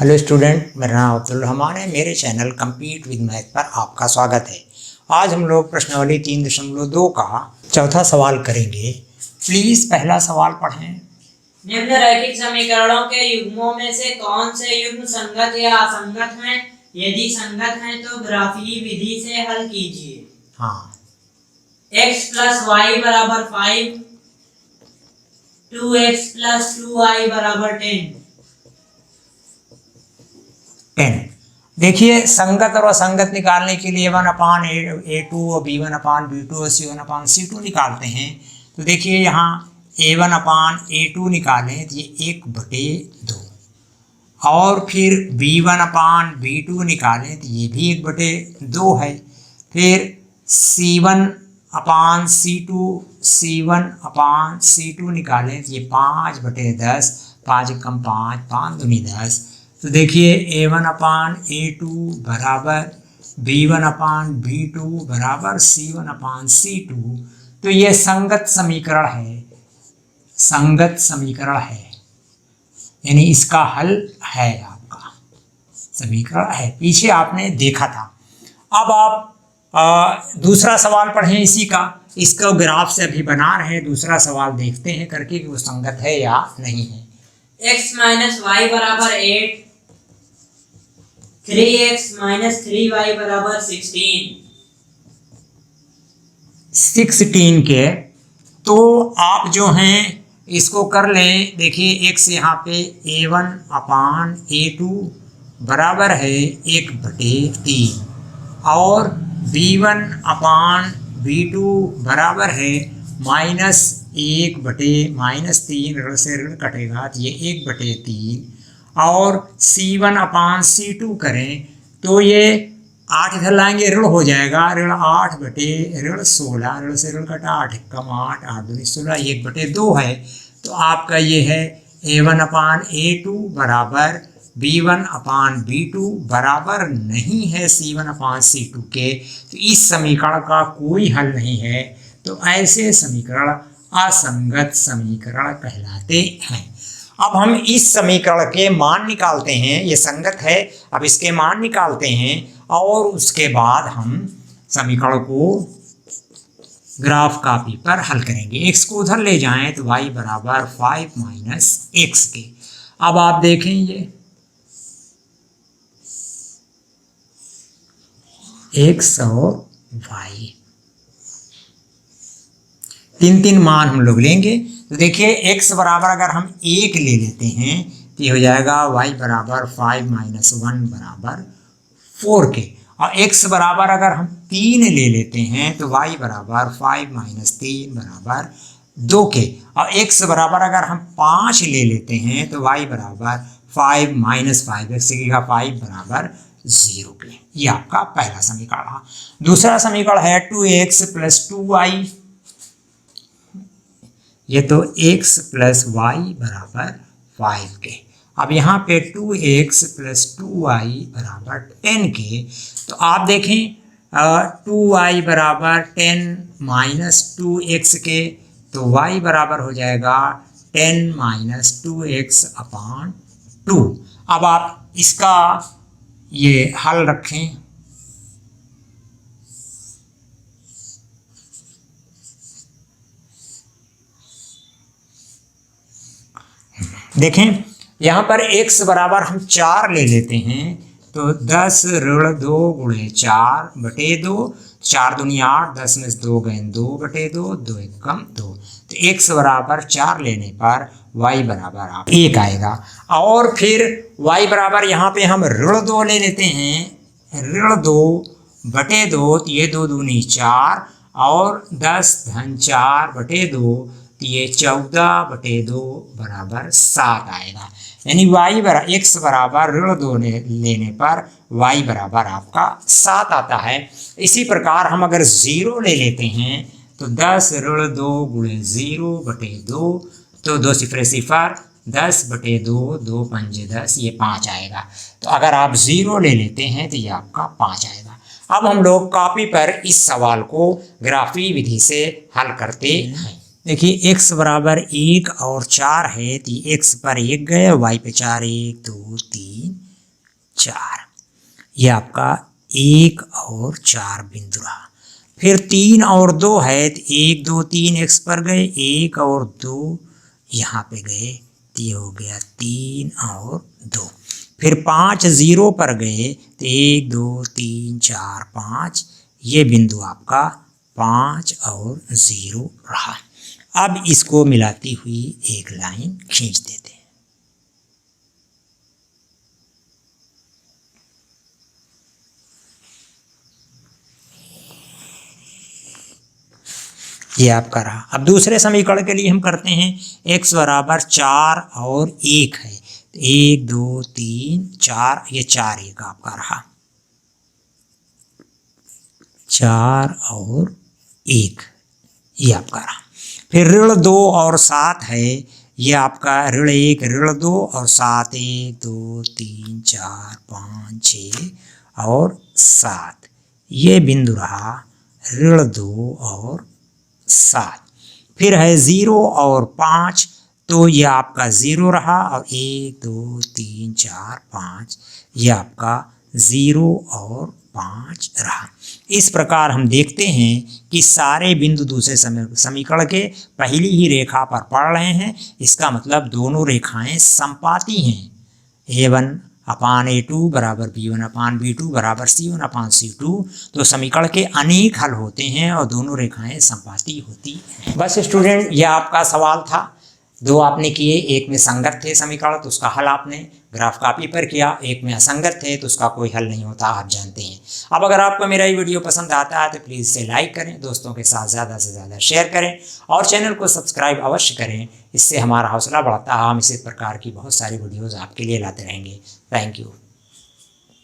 Hello student, मेरा नाम अब्दुल रहमान है। मेरे चैनल कम्पीट विद मैथ पर आपका स्वागत है। आज हम लोग प्रश्नावली 3.2 का चौथा सवाल करेंगे। प्लीज पहला सवाल पढ़ें। निम्नलिखित समीकरणों के युग्मों में से कौन से युग्म संगत या असंगत हैं? यदि संगत हैं तो ग्राफीय विधि से हल कीजिए। हाँ, x + y = 5, 2x + 2y = 10। देखिए, संगत और असंगत निकालने के लिए 1/a2 और b1/b2 और c1/c2 निकालते हैं। तो देखिए यहाँ a1/a2 निकालें तो ये 1/2 और फिर b1/b2 निकालें तो ये भी 1/2 है। फिर c1/c2 निकालें तो ये 5/10, 5 कम 5, 5 दूनी 10। तो देखिए a1/a2 बराबर b1/b2 बराबर c1/c2। तो ये संगत समीकरण है, संगत समीकरण है, यानी इसका हल है, आपका समीकरण है। पीछे आपने देखा था। अब आप दूसरा सवाल पढ़ें इसी का। इसका ग्राफ से अभी बना रहे हैं। दूसरा सवाल देखते हैं करके कि वो संगत है या नहीं है। x - y = 8, 3x - 3y = 16 के तो आप जो हैं इसको कर लें। देखिए x यहाँ पे a1/a2 बराबर है 1/3 और b1/b2 बराबर है -1/-3, ऋण से ऋण कटेगा तो ये 1/3 और c1/c2 करें तो ये 8 इधर लाएंगे, ऋण हो जाएगा, ऋण 8/16, ऋण से ऋण कटा 8 कम 8, 8 दूनी 16, 1/2 है। तो आपका ये है a1/a2 बराबर b1/b2 बराबर नहीं है c1/c2 के। तो इस समीकरण का कोई हल नहीं है। तो ऐसे समीकरण असंगत समीकरण कहलाते हैं। अब हम इस समीकरण के मान निकालते हैं। ये संगत है, अब इसके मान निकालते हैं और उसके बाद हम समीकरण को ग्राफ कॉपी पर हल करेंगे। x को उधर ले जाएं तो y बराबर 5 - x के। अब आप देखें ये x और y, 3 मान हम लोग लेंगे। तो देखिए x बराबर अगर हम 1 ले लेते हैं तो ये हो जाएगा y बराबर 5 - 1 बराबर 4 के। और x बराबर अगर हम 3 ले लेते हैं तो y बराबर 5 - 3 बराबर 2 के। और x बराबर अगर हम 5 ले लेते हैं तो y बराबर 5 - 5, x की 5 बराबर 0 के। ये आपका पहला समीकरण है। दूसरा समीकरण है 2x + 2y। ये तो x + y बराबर 5 के। अब यहाँ पे 2x + 2y बराबर 10 के। तो आप देखें 2y बराबर 10 - 2x के, तो y बराबर हो जाएगा 10 - 2x/2। अब आप इसका ये हल रखें। देखें यहाँ पर x बराबर हम 4 ले लेते हैं तो 10 ऋण 2 गुणे 4/2, 4 दूनी 8, 10 में 2 गए 2/2, 2 1 कम 2। तो x बराबर 4 लेने पर y बराबर आप 1 आएगा। और फिर y बराबर यहाँ पे हम ऋण 2 ले लेते हैं, ऋण 2/2, तो ये 2 दूनी 4 और 10 धन 4/2, तो ये 14/2 बराबर 7 आएगा। यानी x बराबर ऋण 2 लेने पर y बराबर आपका 7 आता है। इसी प्रकार हम अगर 0 ले लेते हैं तो 10 ऋण 2 गुणे 0/2, तो 2 सिफरे सिफर, 10/2, 2 पंजे 10, ये 5 आएगा। तो अगर आप 0 ले लेते हैं तो ये आपका 5 आएगा। अब हम लोग कॉपी पर इस सवाल को ग्राफीय विधि से हल करते हैं। देखिए x बराबर 1 और 4 है तो x पर 1 गए, y पे 4, 1 2 3 4। ये आपका 1 और 4 बिंदु रहा। फिर 3 और 2 है तो 1 2 3 x पर गए, 1 और 2 यहाँ पे गए तो ये हो गया 3 और 2। फिर 5 0 पर गए तो 1 2 3 4 5, ये बिंदु आपका 5 और 0 रहा। अब इसको मिलाती हुई एक लाइन खींच देते हैं। ये आपका रहा। अब दूसरे समीकरण के लिए हम करते हैं, x बराबर 4 और 1 है, 1 2 3 4, ये 4 1 आपका रहा, 4 और 1 ये आपका रहा। फिर ऋण 2 और 7 है, ये आपका ऋण 1 ऋण 2 और 7, 1 2 3 4 5 6 और 7, ये बिंदु रहा ऋण 2 और 7। फिर है 0 और 5, तो ये आपका 0 रहा, और 1 2 3 4 5, ये आपका 0 और 5 रहा। इस प्रकार हम देखते हैं कि सारे बिंदु दूसरे समीकरण के पहली ही रेखा पर पड़ रहे हैं। इसका मतलब दोनों रेखाएं समपाती हैं। a1/a2 बराबर b1/b2 बराबर c1/c2। तो समीकरण के अनेक हल होते हैं और दोनों रेखाएं समपाती होती हैं। बस स्टूडेंट, यह आपका सवाल था। 2 आपने किए, एक में संगत थे समीकरण तो उसका हल आपने ग्राफ कॉपी पर किया, एक में असंगत थे तो उसका कोई हल नहीं होता, आप जानते हैं। अब अगर आपको मेरा ये वीडियो पसंद आता है तो प्लीज़ इसे लाइक करें, दोस्तों के साथ ज़्यादा से ज़्यादा शेयर करें और चैनल को सब्सक्राइब अवश्य करें। इससे हमारा हौसला बढ़ता है, हम इसी प्रकार की बहुत सारी वीडियोज़ आपके लिए लाते रहेंगे। Thank you.